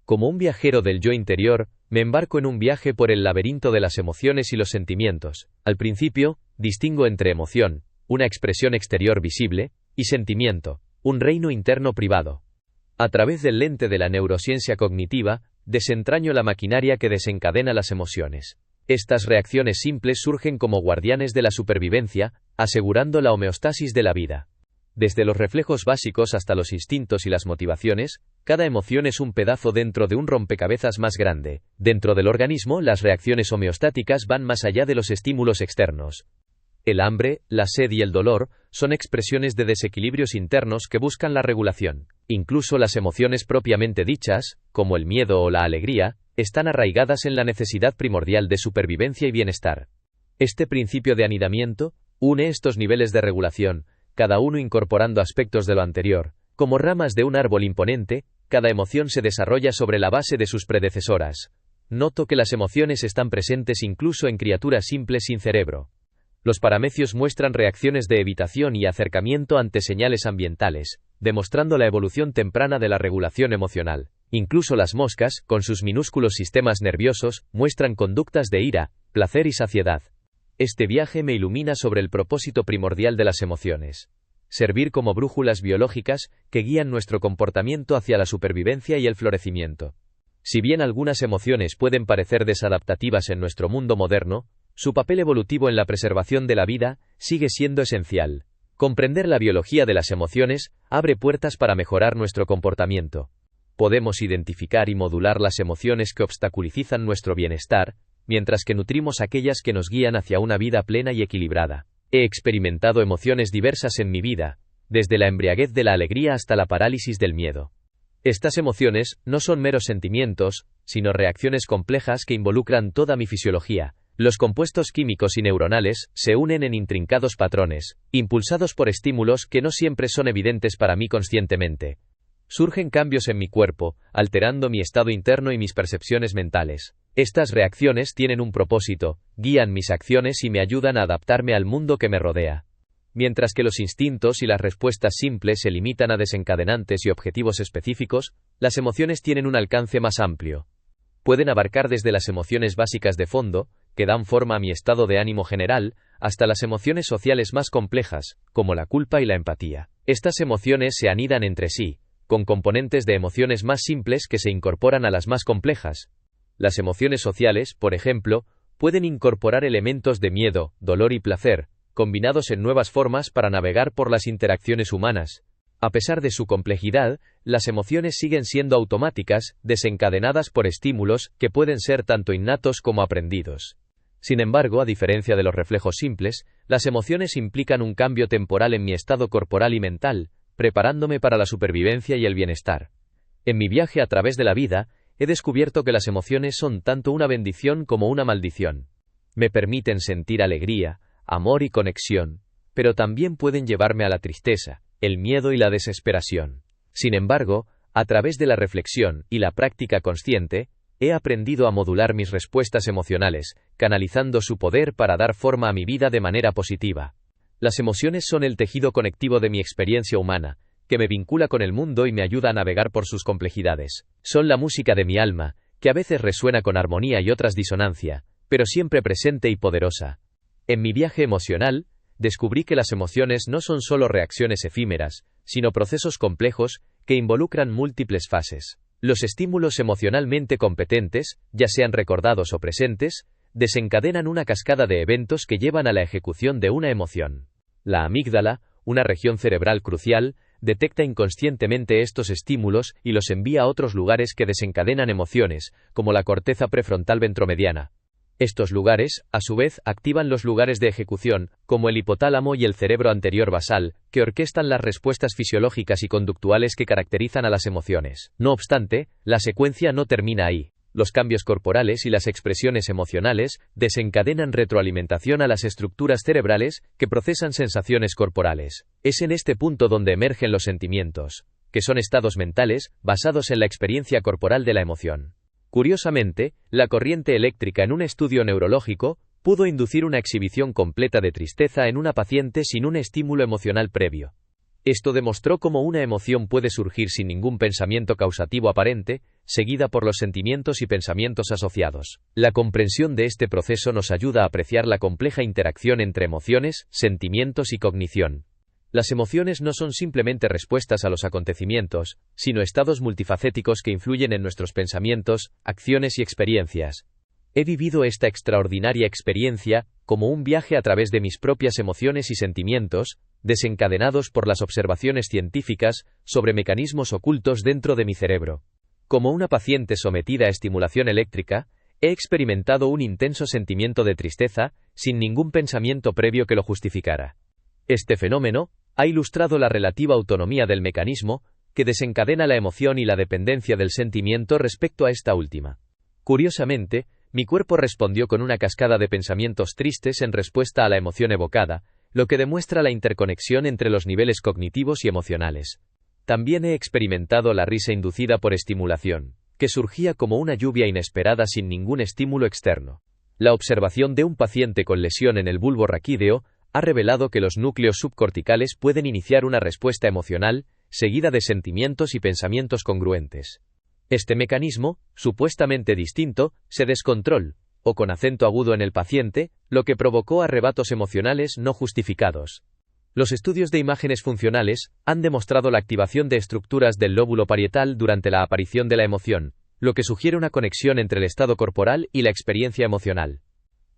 Como un viajero del yo interior, me embarco en un viaje por el laberinto de las emociones y los sentimientos. Al principio, distingo entre emoción, una expresión exterior visible, y sentimiento, un reino interno privado. A través del lente de la neurociencia cognitiva, desentraño la maquinaria que desencadena las emociones. Estas reacciones simples surgen como guardianes de la supervivencia, asegurando la homeostasis de la vida. Desde los reflejos básicos hasta los instintos y las motivaciones, cada emoción es un pedazo dentro de un rompecabezas más grande. Dentro del organismo, las reacciones homeostáticas van más allá de los estímulos externos. El hambre, la sed y el dolor son expresiones de desequilibrios internos que buscan la regulación. Incluso las emociones propiamente dichas, como el miedo o la alegría, están arraigadas en la necesidad primordial de supervivencia y bienestar. Este principio de anidamiento une estos niveles de regulación, cada uno incorporando aspectos de lo anterior. Como ramas de un árbol imponente, cada emoción se desarrolla sobre la base de sus predecesoras. Noto que las emociones están presentes incluso en criaturas simples sin cerebro. Los paramecios muestran reacciones de evitación y acercamiento ante señales ambientales, demostrando la evolución temprana de la regulación emocional. Incluso las moscas, con sus minúsculos sistemas nerviosos, muestran conductas de ira, placer y saciedad. Este viaje me ilumina sobre el propósito primordial de las emociones: servir como brújulas biológicas que guían nuestro comportamiento hacia la supervivencia y el florecimiento. Si bien algunas emociones pueden parecer desadaptativas en nuestro mundo moderno, su papel evolutivo en la preservación de la vida sigue siendo esencial. Comprender la biología de las emociones abre puertas para mejorar nuestro comportamiento. Podemos identificar y modular las emociones que obstaculizan nuestro bienestar, mientras que nutrimos aquellas que nos guían hacia una vida plena y equilibrada. He experimentado emociones diversas en mi vida, desde la embriaguez de la alegría hasta la parálisis del miedo. Estas emociones no son meros sentimientos, sino reacciones complejas que involucran toda mi fisiología. Los compuestos químicos y neuronales se unen en intrincados patrones, impulsados por estímulos que no siempre son evidentes para mí conscientemente. Surgen cambios en mi cuerpo, alterando mi estado interno y mis percepciones mentales. Estas reacciones tienen un propósito, guían mis acciones y me ayudan a adaptarme al mundo que me rodea. Mientras que los instintos y las respuestas simples se limitan a desencadenantes y objetivos específicos, las emociones tienen un alcance más amplio. Pueden abarcar desde las emociones básicas de fondo, que dan forma a mi estado de ánimo general, hasta las emociones sociales más complejas, como la culpa y la empatía. Estas emociones se anidan entre sí, con componentes de emociones más simples que se incorporan a las más complejas. Las emociones sociales, por ejemplo, pueden incorporar elementos de miedo, dolor y placer, combinados en nuevas formas para navegar por las interacciones humanas. A pesar de su complejidad, las emociones siguen siendo automáticas, desencadenadas por estímulos que pueden ser tanto innatos como aprendidos. Sin embargo, a diferencia de los reflejos simples, las emociones implican un cambio temporal en mi estado corporal y mental, preparándome para la supervivencia y el bienestar. En mi viaje a través de la vida, he descubierto que las emociones son tanto una bendición como una maldición. Me permiten sentir alegría, amor y conexión, pero también pueden llevarme a la tristeza, el miedo y la desesperación. Sin embargo, a través de la reflexión y la práctica consciente, he aprendido a modular mis respuestas emocionales, canalizando su poder para dar forma a mi vida de manera positiva. Las emociones son el tejido conectivo de mi experiencia humana, que me vincula con el mundo y me ayuda a navegar por sus complejidades. Son la música de mi alma, que a veces resuena con armonía y otras disonancia, pero siempre presente y poderosa. En mi viaje emocional, descubrí que las emociones no son solo reacciones efímeras, sino procesos complejos que involucran múltiples fases. Los estímulos emocionalmente competentes, ya sean recordados o presentes, desencadenan una cascada de eventos que llevan a la ejecución de una emoción. La amígdala, una región cerebral crucial, detecta inconscientemente estos estímulos y los envía a otros lugares que desencadenan emociones, como la corteza prefrontal ventromediana. Estos lugares, a su vez, activan los lugares de ejecución, como el hipotálamo y el cerebro anterior basal, que orquestan las respuestas fisiológicas y conductuales que caracterizan a las emociones. No obstante, la secuencia no termina ahí. Los cambios corporales y las expresiones emocionales desencadenan retroalimentación a las estructuras cerebrales que procesan sensaciones corporales. Es en este punto donde emergen los sentimientos, que son estados mentales basados en la experiencia corporal de la emoción. Curiosamente, la corriente eléctrica en un estudio neurológico pudo inducir una exhibición completa de tristeza en una paciente sin un estímulo emocional previo. Esto demostró cómo una emoción puede surgir sin ningún pensamiento causativo aparente, seguida por los sentimientos y pensamientos asociados. La comprensión de este proceso nos ayuda a apreciar la compleja interacción entre emociones, sentimientos y cognición. Las emociones no son simplemente respuestas a los acontecimientos, sino estados multifacéticos que influyen en nuestros pensamientos, acciones y experiencias. He vivido esta extraordinaria experiencia como un viaje a través de mis propias emociones y sentimientos, desencadenados por las observaciones científicas sobre mecanismos ocultos dentro de mi cerebro. Como una paciente sometida a estimulación eléctrica, he experimentado un intenso sentimiento de tristeza, sin ningún pensamiento previo que lo justificara. Este fenómeno ha ilustrado la relativa autonomía del mecanismo, que desencadena la emoción y la dependencia del sentimiento respecto a esta última. Curiosamente, mi cuerpo respondió con una cascada de pensamientos tristes en respuesta a la emoción evocada, lo que demuestra la interconexión entre los niveles cognitivos y emocionales. También he experimentado la risa inducida por estimulación, que surgía como una lluvia inesperada sin ningún estímulo externo. La observación de un paciente con lesión en el bulbo raquídeo ha revelado que los núcleos subcorticales pueden iniciar una respuesta emocional, seguida de sentimientos y pensamientos congruentes. Este mecanismo, supuestamente distinto, se descontroló, o con acento agudo en el paciente, lo que provocó arrebatos emocionales no justificados. Los estudios de imágenes funcionales han demostrado la activación de estructuras del lóbulo parietal durante la aparición de la emoción, lo que sugiere una conexión entre el estado corporal y la experiencia emocional.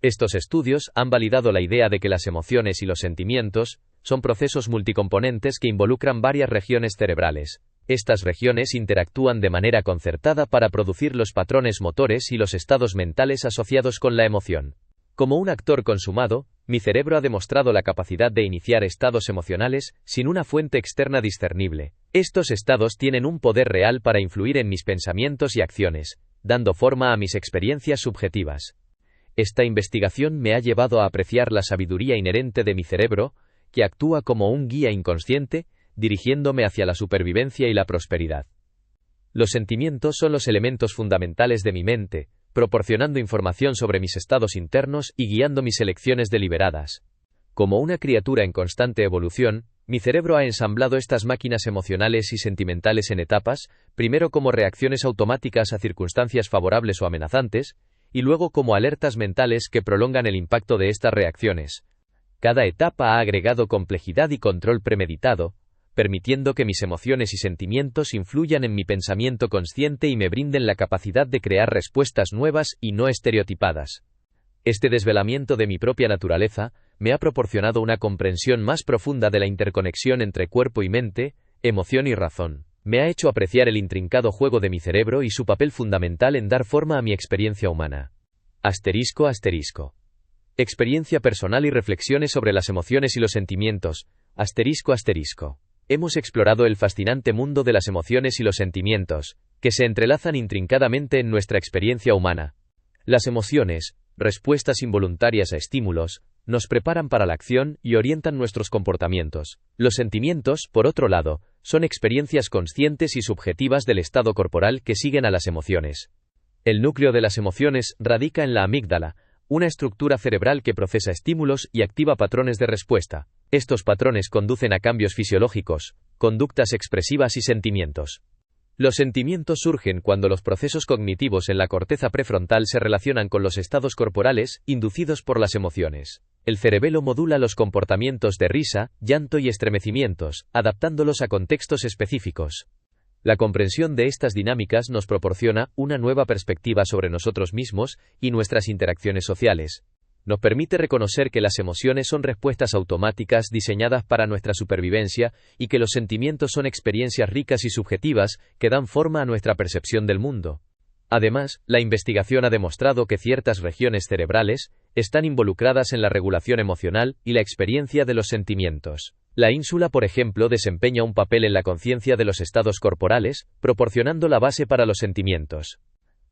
Estos estudios han validado la idea de que las emociones y los sentimientos son procesos multicomponentes que involucran varias regiones cerebrales. Estas regiones interactúan de manera concertada para producir los patrones motores y los estados mentales asociados con la emoción. Como un actor consumado, mi cerebro ha demostrado la capacidad de iniciar estados emocionales sin una fuente externa discernible. Estos estados tienen un poder real para influir en mis pensamientos y acciones, dando forma a mis experiencias subjetivas. Esta investigación me ha llevado a apreciar la sabiduría inherente de mi cerebro, que actúa como un guía inconsciente, dirigiéndome hacia la supervivencia y la prosperidad. Los sentimientos son los elementos fundamentales de mi mente, proporcionando información sobre mis estados internos y guiando mis elecciones deliberadas. Como una criatura en constante evolución, mi cerebro ha ensamblado estas máquinas emocionales y sentimentales en etapas, primero como reacciones automáticas a circunstancias favorables o amenazantes, y luego como alertas mentales que prolongan el impacto de estas reacciones. Cada etapa ha agregado complejidad y control premeditado, permitiendo que mis emociones y sentimientos influyan en mi pensamiento consciente y me brinden la capacidad de crear respuestas nuevas y no estereotipadas. Este desvelamiento de mi propia naturaleza me ha proporcionado una comprensión más profunda de la interconexión entre cuerpo y mente, emoción y razón. Me ha hecho apreciar el intrincado juego de mi cerebro y su papel fundamental en dar forma a mi experiencia humana. ***. Experiencia personal y reflexiones sobre las emociones y los sentimientos. ***. Hemos explorado el fascinante mundo de las emociones y los sentimientos, que se entrelazan intrincadamente en nuestra experiencia humana. Las emociones, respuestas involuntarias a estímulos, nos preparan para la acción y orientan nuestros comportamientos. Los sentimientos, por otro lado, son experiencias conscientes y subjetivas del estado corporal que siguen a las emociones. El núcleo de las emociones radica en la amígdala, una estructura cerebral que procesa estímulos y activa patrones de respuesta. Estos patrones conducen a cambios fisiológicos, conductas expresivas y sentimientos. Los sentimientos surgen cuando los procesos cognitivos en la corteza prefrontal se relacionan con los estados corporales inducidos por las emociones. El cerebelo modula los comportamientos de risa, llanto y estremecimientos, adaptándolos a contextos específicos. La comprensión de estas dinámicas nos proporciona una nueva perspectiva sobre nosotros mismos y nuestras interacciones sociales. Nos permite reconocer que las emociones son respuestas automáticas diseñadas para nuestra supervivencia y que los sentimientos son experiencias ricas y subjetivas que dan forma a nuestra percepción del mundo. Además, la investigación ha demostrado que ciertas regiones cerebrales están involucradas en la regulación emocional y la experiencia de los sentimientos. La ínsula, por ejemplo, desempeña un papel en la conciencia de los estados corporales, proporcionando la base para los sentimientos.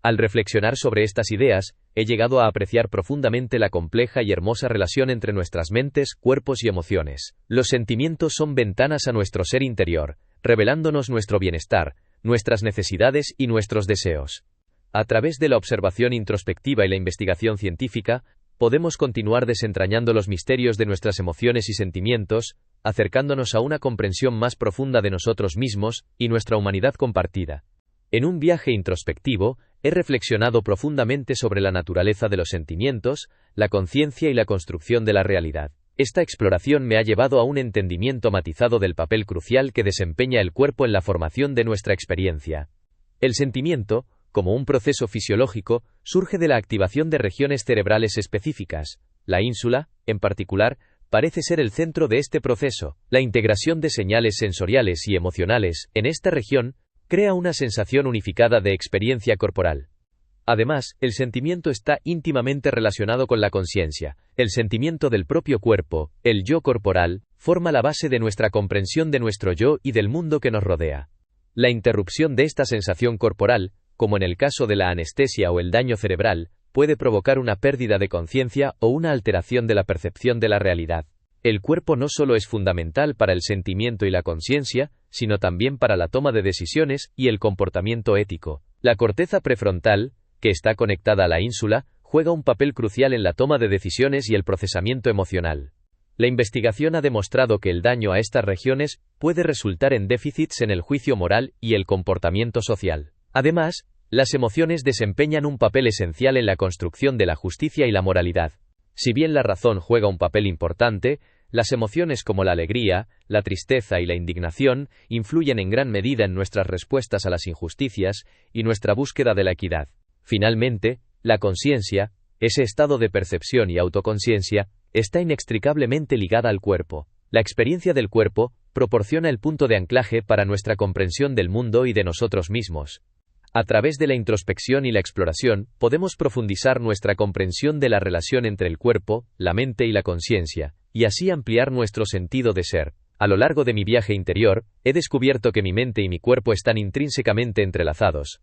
Al reflexionar sobre estas ideas, he llegado a apreciar profundamente la compleja y hermosa relación entre nuestras mentes, cuerpos y emociones. Los sentimientos son ventanas a nuestro ser interior, revelándonos nuestro bienestar, nuestras necesidades y nuestros deseos. A través de la observación introspectiva y la investigación científica, podemos continuar desentrañando los misterios de nuestras emociones y sentimientos, acercándonos a una comprensión más profunda de nosotros mismos y nuestra humanidad compartida. En un viaje introspectivo, he reflexionado profundamente sobre la naturaleza de los sentimientos, la conciencia y la construcción de la realidad. Esta exploración me ha llevado a un entendimiento matizado del papel crucial que desempeña el cuerpo en la formación de nuestra experiencia. El sentimiento, como un proceso fisiológico, surge de la activación de regiones cerebrales específicas. La ínsula, en particular, parece ser el centro de este proceso. La integración de señales sensoriales y emocionales en esta región crea una sensación unificada de experiencia corporal. Además, el sentimiento está íntimamente relacionado con la conciencia. El sentimiento del propio cuerpo, el yo corporal, forma la base de nuestra comprensión de nuestro yo y del mundo que nos rodea. La interrupción de esta sensación corporal, como en el caso de la anestesia o el daño cerebral, puede provocar una pérdida de conciencia o una alteración de la percepción de la realidad. El cuerpo no solo es fundamental para el sentimiento y la conciencia, sino también para la toma de decisiones y el comportamiento ético. La corteza prefrontal, que está conectada a la ínsula, juega un papel crucial en la toma de decisiones y el procesamiento emocional. La investigación ha demostrado que el daño a estas regiones puede resultar en déficits en el juicio moral y el comportamiento social. Además, las emociones desempeñan un papel esencial en la construcción de la justicia y la moralidad. Si bien la razón juega un papel importante, las emociones como la alegría, la tristeza y la indignación influyen en gran medida en nuestras respuestas a las injusticias y nuestra búsqueda de la equidad. Finalmente, la conciencia, ese estado de percepción y autoconciencia, está inextricablemente ligada al cuerpo. La experiencia del cuerpo proporciona el punto de anclaje para nuestra comprensión del mundo y de nosotros mismos. A través de la introspección y la exploración, podemos profundizar nuestra comprensión de la relación entre el cuerpo, la mente y la conciencia, y así ampliar nuestro sentido de ser. A lo largo de mi viaje interior, he descubierto que mi mente y mi cuerpo están intrínsecamente entrelazados.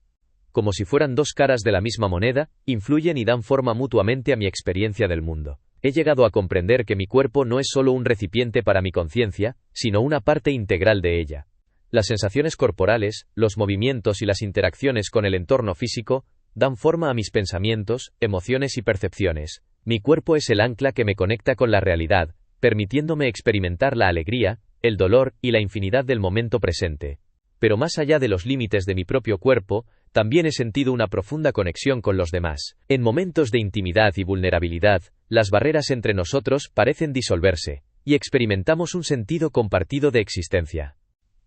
Como si fueran dos caras de la misma moneda, influyen y dan forma mutuamente a mi experiencia del mundo. He llegado a comprender que mi cuerpo no es solo un recipiente para mi conciencia, sino una parte integral de ella. Las sensaciones corporales, los movimientos y las interacciones con el entorno físico dan forma a mis pensamientos, emociones y percepciones. Mi cuerpo es el ancla que me conecta con la realidad, permitiéndome experimentar la alegría, el dolor y la infinidad del momento presente. Pero más allá de los límites de mi propio cuerpo, también he sentido una profunda conexión con los demás. En momentos de intimidad y vulnerabilidad, las barreras entre nosotros parecen disolverse, y experimentamos un sentido compartido de existencia.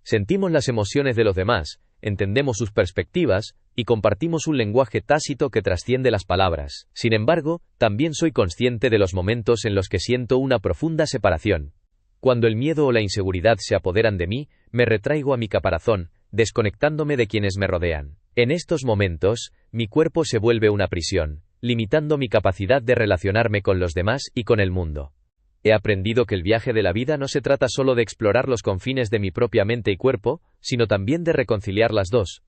Sentimos las emociones de los demás, entendemos sus perspectivas, y compartimos un lenguaje tácito que trasciende las palabras. Sin embargo, también soy consciente de los momentos en los que siento una profunda separación. Cuando el miedo o la inseguridad se apoderan de mí, me retraigo a mi caparazón, desconectándome de quienes me rodean. En estos momentos, mi cuerpo se vuelve una prisión, limitando mi capacidad de relacionarme con los demás y con el mundo. He aprendido que el viaje de la vida no se trata solo de explorar los confines de mi propia mente y cuerpo, sino también de reconciliar las dos.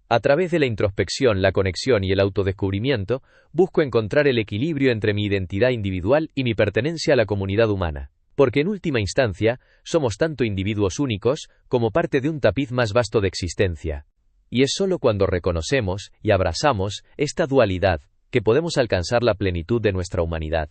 A través de la introspección, la conexión y el autodescubrimiento, busco encontrar el equilibrio entre mi identidad individual y mi pertenencia a la comunidad humana. Porque en última instancia, somos tanto individuos únicos, como parte de un tapiz más vasto de existencia. Y es solo cuando reconocemos y abrazamos esta dualidad, que podemos alcanzar la plenitud de nuestra humanidad.